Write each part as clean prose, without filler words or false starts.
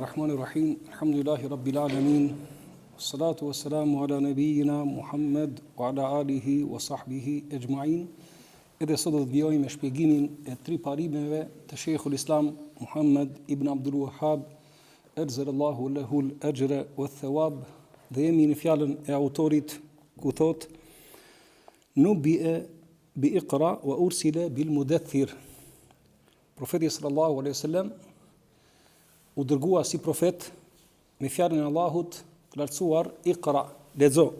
Rahim, alhamdulillahi rabbil alamin, salatu wassalamu ala nabiyina Muhammad wa ala alihi wa sahbihi ejma'in. Edhe sot do të vjojmë me shpjegimin e 3 parimeve të Sheikhul Islam Muhammad ibn Abdul Wahhab, adzzalallahu lahu al-ajra wath-thawab. Dhe jemi në fjalën e autorit ku thot: Nubi'a bi iqra wa ursila bil mudaththir. Profeti sallallahu alaihi wasallam u dërgua si profet me fjalën e Allahut të lartësuar, iqra, lexo.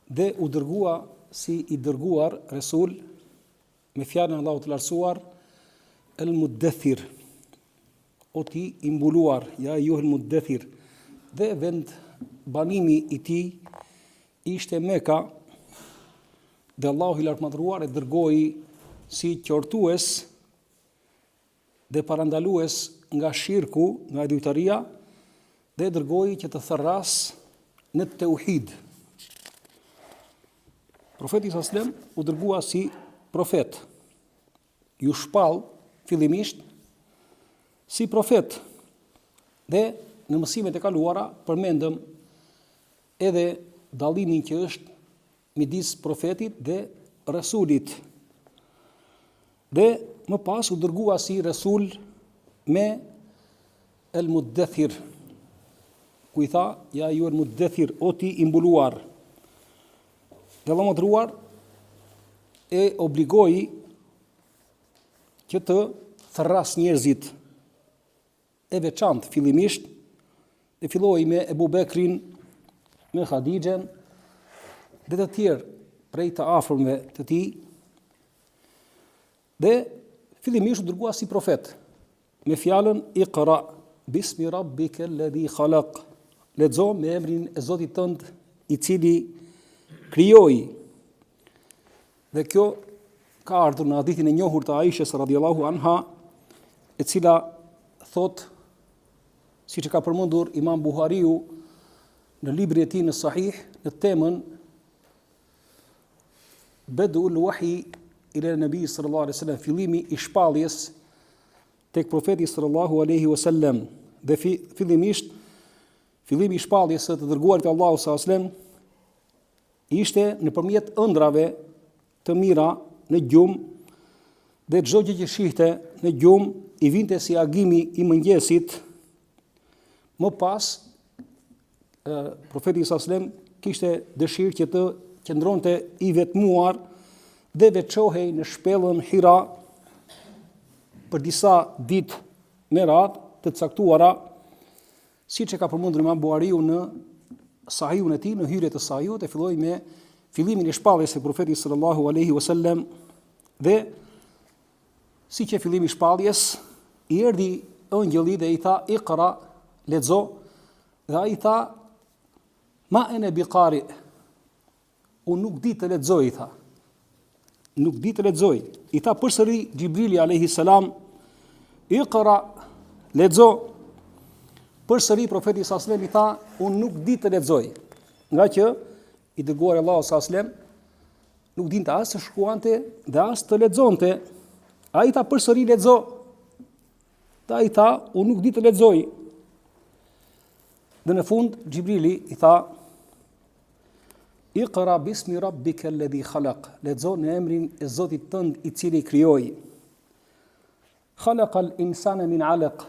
Dhe u dërgua si i dërguar rasul me fjalën e Allahut të lartësuar, el mudaththir, o ti i mbuluar, ja ayyuhal mudaththir. Dhe vend banimi i tij ishte Mekka, dhe Allahu i lartëmadhëruar e dërgoi si qortues dhe parandalues nga shirku, nga idhujtaria, dhe dërgoi që të therras në tauhid. Profeti sallallahu alajhi wasallam u dërgua si profet. Ju shpall fillimisht si profet. Dhe në mësimet e kaluara përmendëm edhe dallimin që është midis profetit dhe rasulit. Dhe më pas u dërgua si rasul me el mudaththir, ku i tha: ja ju el mudaththir, o ti i mbuluar. Dhe Allah më dhruar e obligoi që të therras njerëzit, e veçantë fillimisht, dhe filloi me Ebu Bekrin, me Khadijën, dhe të tjerë prej të afërmve të tij. Dhe fillimisht u dërgua si profet me fjalën iqra bismi rabbika alladhi khalaq, lexo me emrin e Zotit tënd i cili krijoi. Dhe kjo ka ardhur në hadithin e njohur të Aishës radhiyallahu anha, e cila thot, siç e ka përmendur Imam Buhariu në librin e tij në Sahih, në temën Badul Wahi ila Nabi sallallahu alaihi wasallam, fillimi i shpalljes tek profeti sallallahu alaihi wasallam. Dhe fillimisht fillimi i shpalljes së të dërguarit të Allahut sallallahu alaihi wasallam ishte nëpërmjet ëndrave të mira në gjumë, dhe çdo gjë që shihte në gjumë i vinte si agimi i mëngjesit. Më pas profeti sallallahu alaihi wasallam kishte dëshirë që të qëndronte i vetmuar dhe veçohej në shpellën Hira për disa ditë me radhë të caktuara, siç e ka përmendur Imam Buhariu në Sahihun e tij, në hyrjet e Sahihut, e filloi me fillimin e shpalljes së profetit sallallahu alaihi wasallam. Dhe siç e fillimi i shpalljes, i erdhi ëngjëlli dhe i tha: iqra, lexo. Dhe ai tha: ma ana biqari, unë nuk di të lexoj, i tha. Nuk di të lexoj. I tha përsëri Xhibrili alayhi salam: iqra, lexo. Përsëri profeti sallallahu alajhi wasallam i tha: unë nuk di të lexoj. Nga që i dërguari Allahu sallallahu alajhi wasallam nuk dinte as të shkruante dhe as të lexonte. Ai tha përsëri: lexo. Dhe ai tha: unë nuk di të lexoj. Dhe në fund Xhibrili i tha: iqra bismi rabbika alladhi khalaq, lexo në emrin e Zotit tënd i cili krijoi. Khalaqal insana min alaq,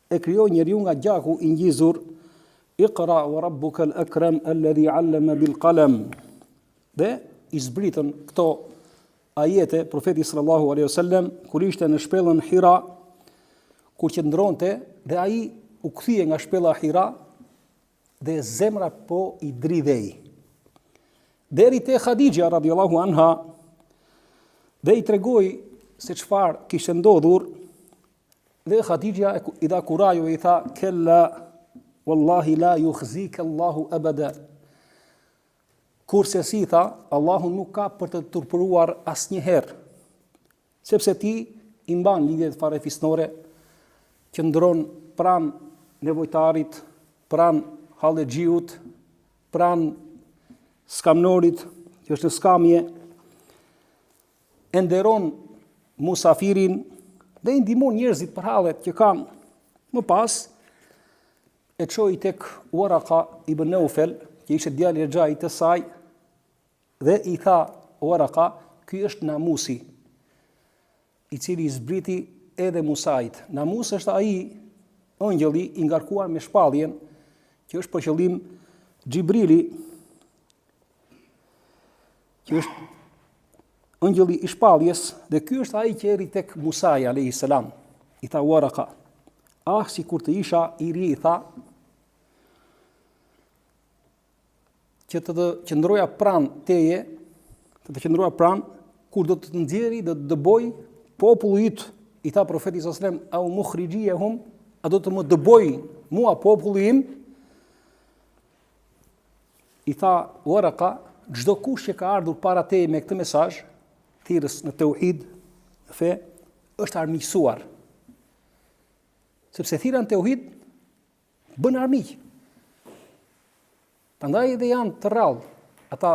e krijoi njeriu nga gjaku i ngjizur. Iqra wa rabbukal akram alladhi 'allama bil qalam. Dhe i zbritën këto ajete profeti sallallahu alaihi wasallam kur ishte në shpellën Hira, ku qëndronte, dhe ai u kthye nga shpella Hira dhe zemra po i dridhej. Deri te Khadija radhiyallahu anha, dhe i tregoi se çfarë kishte ndodhur. Dhe Khadija i dha kurajë, i tha: kella wallahi la yukhzika Allahu abada. Kurse si, tha, Allahu nuk ka për të turpëruar asnjëherë, sepse ti i mban lidhjet farefisnore, qëndron pranë nevojtarit, pranë hallexhiut, pranë skamnorit që është në skamje, e nderon musafirin dhe i ndihmon njerëzit për hallet që kanë. Më pas e çoi tek Waraka ibn Naufel, që ishte djali i xhait të saj, dhe i tha Waraka, ky është Namusi, i cili i zbriti edhe Musait. Namus është ai angjëlli i ngarkuar me shpalljen, që është për qëllim Xhibrili, që është angjëlli i shpalljes, dhe ky është ai që erdhi tek Musai alayhis salam. I tha Waraka, sikur të isha i ri, i tha, që të qëndroja pranë teje, kur do të nxjerri, do të dëboj populli yt, i tha profeti sallallahu alajhi wasallam, au mukhrijihum, a do të më dëboj mua populli im? I tha Waraka, çdo kush që ka ardhur para teje me këtë mesazh, thirrës në tauhid, në fe, është armiqësuar. Sepse thira në tauhid bën armiq. Prandaj edhe janë të rrallë ata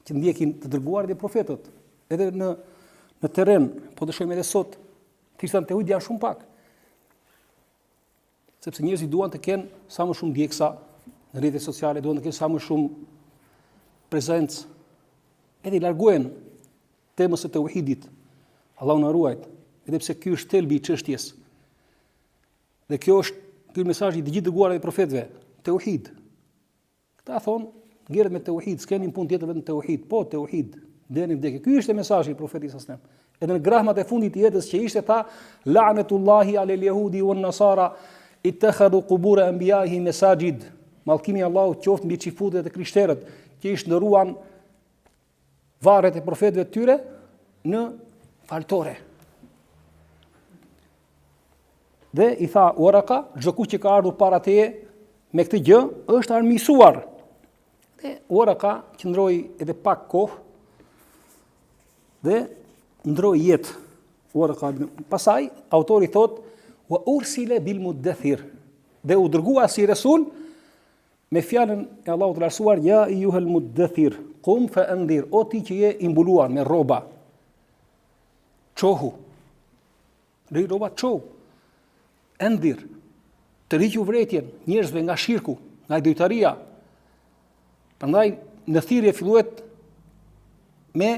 që ndjekin të dërguarit e profetët, edhe në terren, po të shohim edhe sot, thirrja në tauhid janë shumë pak. Sepse njerëzit duan të kenë sa më shumë ndjeksa në rrjetet sociale, duan të kenë sa më shumë prezencë, edhe i largohen temës së tauhidit. Allahu na ruaj, edhe pse ky është thelbi i çështjes. Dhe ky është mesazhi i gjithë dërguarëve e profetëve, tauhid. Këta thonë, ngjerët me tauhid, s'keni punë tjetër vetëm tauhid, po tauhid, deri në vdekje. Ky ishte mesazhi i profetit sallallahu alajhi wasallam. Edhe në grahmat e fundit të jetës që ishte tha, la'natullahi alel yahudi wan nasara ittakhadhu qubur anbiya'ihi masajid. Mallkimi i Allahut qoftë mbi çifutët e krishterët që i shndëruan varret e profetëve të tyre në faltore. Dhe i tha Waraka, çdo kush që ka ardhur para teje me këtë gjë është armiqësuar. Dhe Waraka qëndroi edhe pak kohë dhe ndroi jetë. Waraka, pasaj autori thot, wa ursila bil muddathir, dhe u dërgua si rasul me fjalën e Allahut të lartësuar, ja ayyuhal muddathir, qum fa anzir, o ti që je i mbuluar me rroba. Çohu. Ri rroba çohu. Anzir, të riqu vretjen njerëzve nga shirku, nga idojtaria. Prandaj në thirrje filluhet me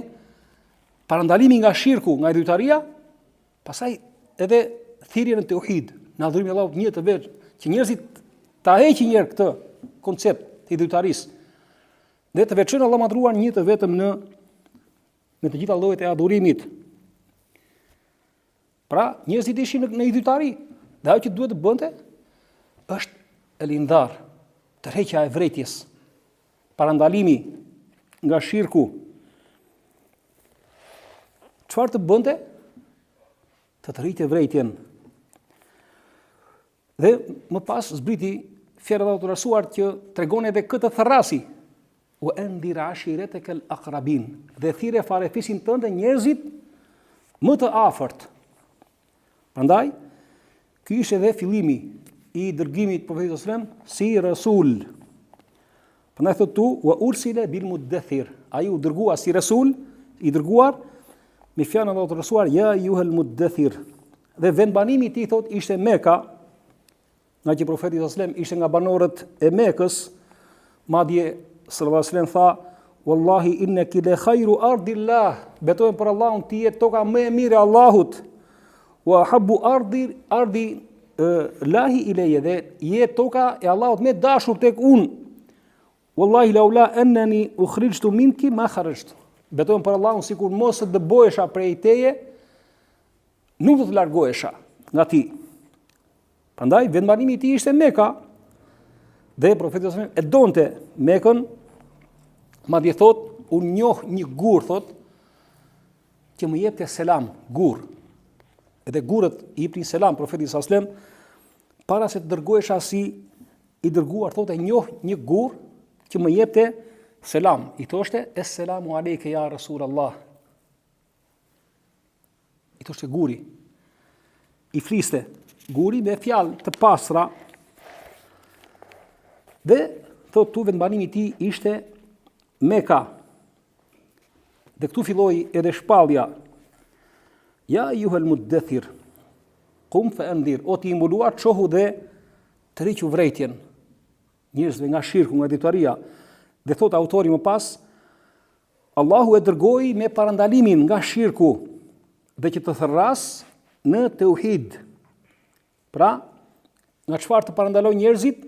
parandalimi nga shirku, nga idojtaria, pastaj edhe thirrje në tauhid, në adhurimin e Allahut një të vetë, që njerëzit ta heqin një herë këtë koncept të idojtarisë. Dhe të veçojnë Allah madhruar një të vetëm në të gjitha llojet e adhurimit. Pra, njerëzit ishin në idojtari, dhe ajo që duhet të bënte është elindar, tërheqja e vretjes, parandalimi nga shirku. Çfarë të bënte? Të rrite vretjen. Dhe më pas zbriti fjala e Allahut të rasuar që tregon edhe këtë tharrasi. Wa andir ashirataka al-aqrabin. Dhe thirrje farefisin tënde njerëzit më të afërt. Prandaj, ky ishte edhe fillimi i dërgimit të profetit sallallahu alajhi wasallam si rasul. Prandaj thotë wa ursila bil muddathir. Ai u dërgua si rasul, i dërguar me fjalën e Allahut të rasuar, ja ayyuhal muddathir. Dhe vendbanimi i tij thotë ishte Mekka, nga që profeti sallallahu alajhi wasallam ishte nga banorët e Mekës, madje sallallahu alajhi wasallam tha, wallahi innaki la khairu ardillah, betojmë për Allahun, ti je toka më e mirë e Allahut, wa habbu ardi lahi ilayya, dhe je toka e Allahut më dashur tek unë. Wallahi laula annani ukhrijtu minki ma kharajtu. Betojmë për Allahun, sikur mos të dëbohesha prej teje, nuk do të largohesha nga ti. Prandaj vendbanimi i tij ishte Mekka, dhe profeti sallallahu alajhi wasallam e donte Mekën, madje thot, unë njoh një gur, thot, që më jepte selam, gur. Edhe gurët i jepnin selam profetit sallallahu alajhi wasallam, para se të dërgohesha si i dërguar, thot, e njoh një gur që më jepte selam. I thoshte, Esselamu alejke ja Rasulullah. I thoshte guri. I fliste guri me fjalë të pastra. Dhe thot tu vendbanimi i tij ishte Mekka. Dhe këtu filloi edhe shpallja. Ja ayyuhal muddathir, qum fa anzir, o ti mbuluar çohu dhe të riqu vretjen. njerëzve nga shirku, nga ditaria. Dhe thot autori më pas, Allahu e dërgoi me parandalimin nga shirku dhe që të thërras në tauhid. Pra, nga çfarë të parandaloj njerëzit?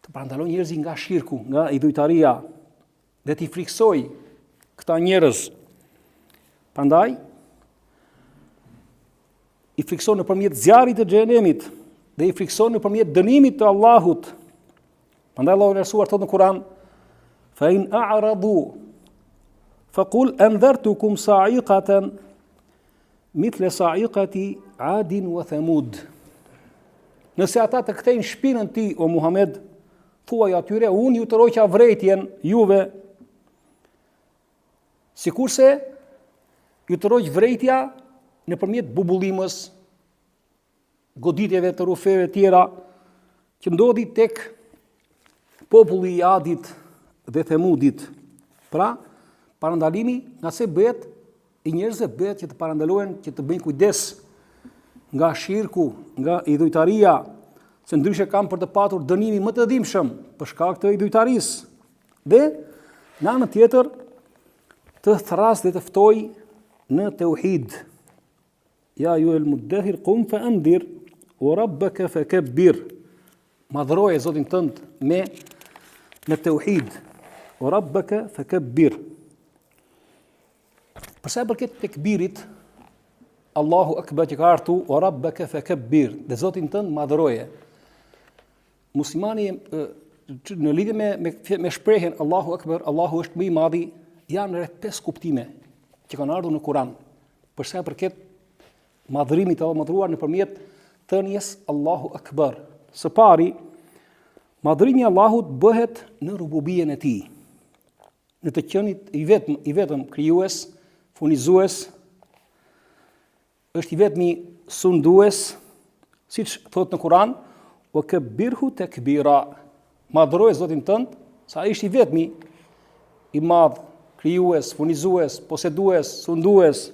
Të parandaloj njerëzit nga shirku, nga idhujtaria dhe t'i friksoj këta njerëz. Prandaj i frikson nëpërmjet zjarrit të xhenemit dhe i frikson nëpërmjet dënimit të Allahut. Prandaj Allahu i Lartësuar thot në Kur'an: "Fa in a'radu faqul anzartukum sa'iqatan mithla sa'iqati 'adin wa thamud." Nëse ata të kthejnë shpinën ti, o Muhammed, thuaj atyre, unë ju të roqa vretjen juve, sikurse ju të roq vretja nëpërmjet bubullimës, goditjeve të rufeve tjera që ndodhi tek populli i Adit dhe Themudit. Pra, parandalimi nga se bëhet i njerëzve bëhet që të parandalohen, që të bëjnë kujdes nga shirku, nga idhujtaria, se ndryshe kam për të patur dënimin më të dhimbshëm për shkak të idhujtarisë. Dhe në anën tjetër të thras dhe të ftoj në tauhid. Ja ju el muddahir qum fa andir wa rabbaka fakabbir. Madhroje Zotin tënd me në tauhid. Wa rabbaka fakabbir. Për sa i përket tekbirit, Allahu akbar që ka ardhur wa rabbaka fakabbir, dhe Zotin tënd madhroje. Muslimani në lidhje me shprehjen Allahu akbar, Allahu është më i madhi, janë rreth 5 kuptime që kanë ardhur në Kur'an. Për sa i përket madhërimit të Allahut madhruar nëpërmjet thënies Allahu akbar. Së pari, madhërimi i Allahut bëhet në rububien e tij, në të qenit i vetëm krijues, furnizues, është i vetmi sundues, siç thot në Kur'an, wa kabbirhu takbira. Madhroje Zotin tënd, sa ai është i vetmi i madh, krijues, furnizues, posedues, sundues.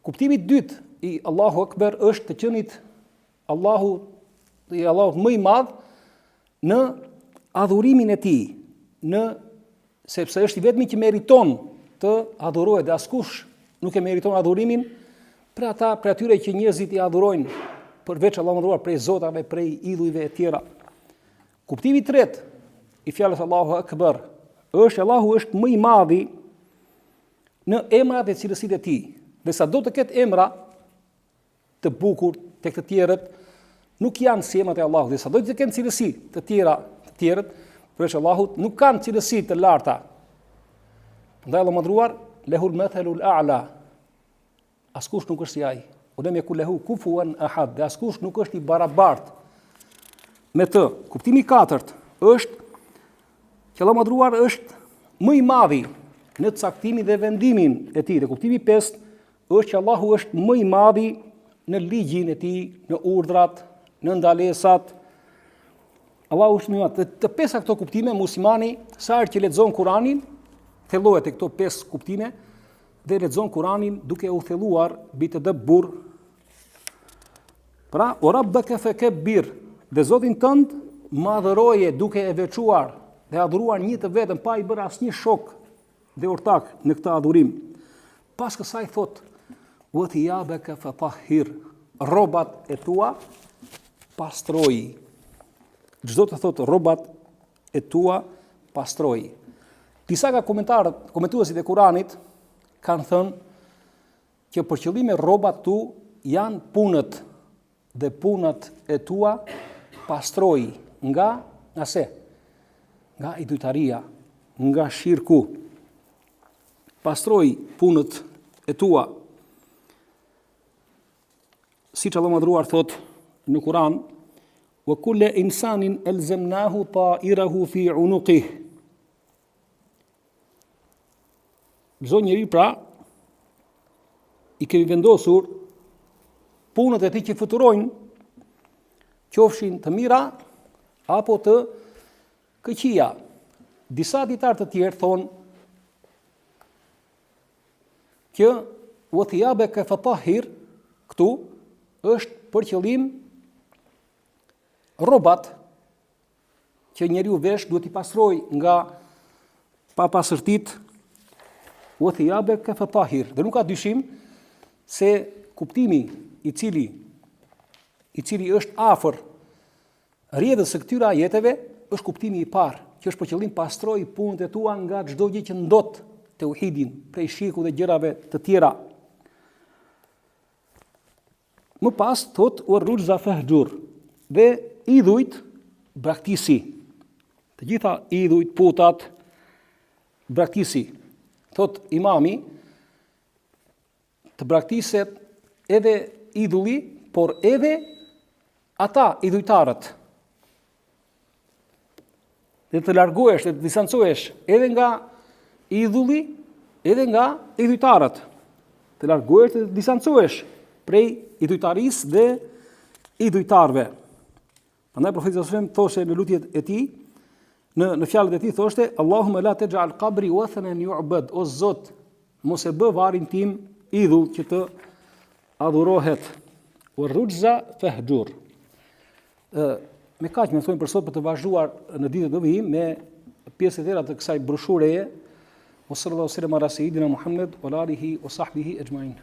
Kuptimi i dytë i Allahu Akbar është të qenit Allahut më i madh në adhurimin e tij, sepse është i vetmi që meriton të adhurohet dhe askush nuk e meriton adhurimin për atyre që njerëzit i adhurojnë përveç Allahut madhruar, prej zotave, prej idhujve e tjera. Kuptimi i tretë i fjalës Allahu Akbar është Allahu është më i madhi në emrat e cilësitë e tij. Dhe sa do të ketë emra të bukur tek të tjerët, nuk janë si emrat e Allahut. Dhe sa do të kenë cilësi të tjerët, përveç Allahut, nuk kanë cilësi të larta. Prandaj Allahu madhruar, lehul mathalul a'la. Askush nuk është si ai. ولم يكن له كفوا أحد. Dhe askush nuk është i barabartë me të. Kuptimi i katërt është që Allahu madhruar është më i madhi në caktimin dhe vendimin e tij. Dhe kuptimi i pestë është që Allahu është më i madhi në ligjin e tij, në urdhrat, në ndalesat. Allahu është më i madh. Të pesa këto kuptime muslimani sa herë që lexon Kur'anin, thellohet te këto 5 kuptime dhe lexon Kur'anin duke u thelluar bi tadabbur. Pra, o rabbaka fakabbir, dhe Zotin tënd madhëroje duke e veçuar dhe adhuruar një të vetëm, pa i bërë asnjë shok dhe ortak në këtë adhurim. Pas kësaj thot, wa thiyabaka fatahhir, rrobat e tua pastroji. Çdo të thot rrobat e tua pastroji. Disa nga komentuesit e Kuranit kanë thënë që për qëllime rrobat tu janë punët dhe punët e tua pastroji nga se? Nga idhujtaria, nga shirku. Pastroji punët e tua. Siç Allahu madhruar thot në Kur'an, wa kullu insanin alzamnahu ta'irahu fi 'unuqih. Çdo njeri pra i kemi vendosur punët e tij që fluturojnë, qofshin të mira apo të këqija. Disa dietar të tjerë thonë që wa thiyabaka fatahhir këtu është për qëllim rrobat që njeriu vesh duhet i pastroj nga papastërtitë, wa thiyabaka fatahhir. Dhe nuk ka dyshim se kuptimi i cili është afër rrjedhës së këtyre ajeteve është kuptimi i parë, që është për qëllim pastroj punët e tua nga çdo gjë që ndot tauhidin, prej shirku dhe gjërave të tjera. Më pas thot urrujza fahjur, dhe idhujt braktisi. Të gjitha idhujt, putat, braktisi. Thot imami, të braktiset edhe idhulli, por edhe ata idhujtarët. Dhe të largohesh, dhe të distancohesh edhe nga idhulli, edhe nga idhujtarët. Të largohesh dhe të distancohesh prej idhujtarisë dhe idhujtarëve. Prandaj profeti sallallahu alajhi wasallam thoshe në lutjet e tij, në fjalët e tij thoshte: Allahumma la taj'al qabri wathanan yu'bad, o Zot, mos e bë varin tim idhull që të adhurohet. Urrujza fahjur. Me kaq më thonë për sot, për të vazhduar në ditët e vijim me pjesët e tjera të kësaj broshureje. Sallallahu alaihi wa sallam ala sayidina Muhammad wa alihi wa sahbihi ajma'in.